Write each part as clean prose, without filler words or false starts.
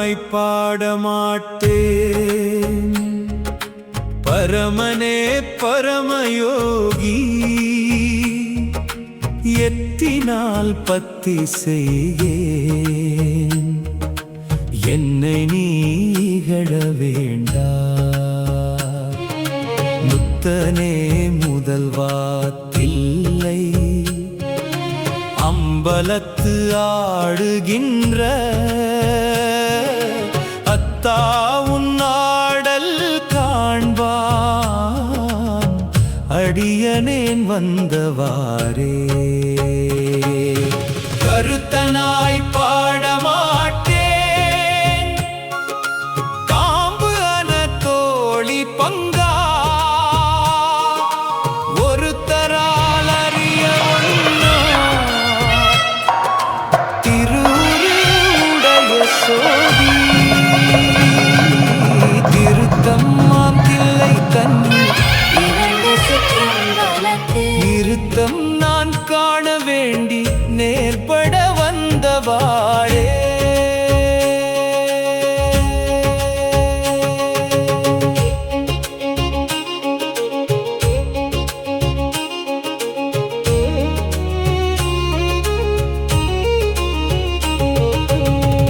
கருத்தனாய் பாடமாட்டேன். பரமனே பரமயோகி, எத்தினால் பத்தி செய்கேன். என்னை நீகள வேண்டா. முத்தனே முதல்வா தில்லை, அம்பலத்து ஆடுகின்ற அத்தா உன்னாடல் காண்பான். அடியனேன் வந்தவாறே கருத்தனாய் பாடமாட்டேன். காம்பு அன தோழி பங்கா, ஒருத்தரால் அறிய ஒண்ணா. திருவுடைய சோதி திருத்தம்மாம் தில்லை தன்னில் நிறுத்தம் நான் காண வேண்டி நேர்பட வந்தவாறே.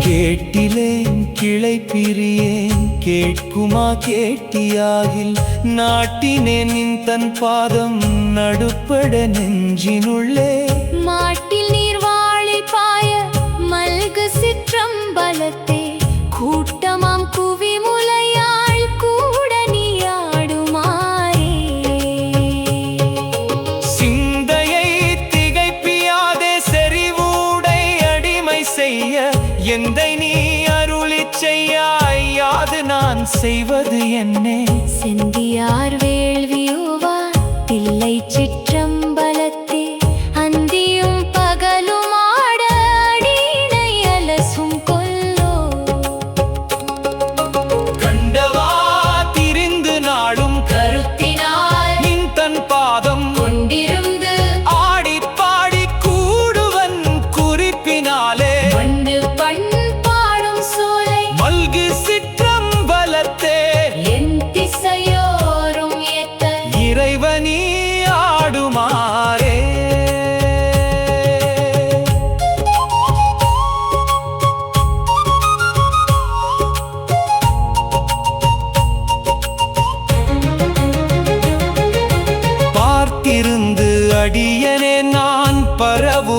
கேட்டிலேன் கிளை பிரியேன், கேட்குமா கேட்டியாகில். நாட்டினேன் நின் தன் பாதம் நடுப்பட நெஞ்சினுள்ளே. மாட்டில் நீர் வாழை பாய மல்கு சிற்றம்பலத்தே, கூட்டமாம் குவி முலையாள் கூட நீ ஆடுமாறே. சிந்தையை திகைப்பியாதே செறிவூடை அடிமை செய்ய, எந்தை நீ அருளிச் செய்யாய். யாது நான் செய்வது என்னே? செந்தியார் வேள்வியோவா தில்லை சிற்றம்பலத்தே, அந்தியும் பகலும் ஆட அடியினை அலசும் கொல்லோ. கண்டவா திரிந்து நாடும் கருத்தினால் நின் தன் பாதம் கொண்டிருந்து ஆடி பாடி கூடுவன் குறிப்பினாலே. மண்ணு பண் பாடும் சோலை மல்கு சிற்றம்பலத்தே, என் திசையோரும் ஏத்த இறைவனி ஆடுமாறே. பார்த்திருந்து அடியனே நான் பரவு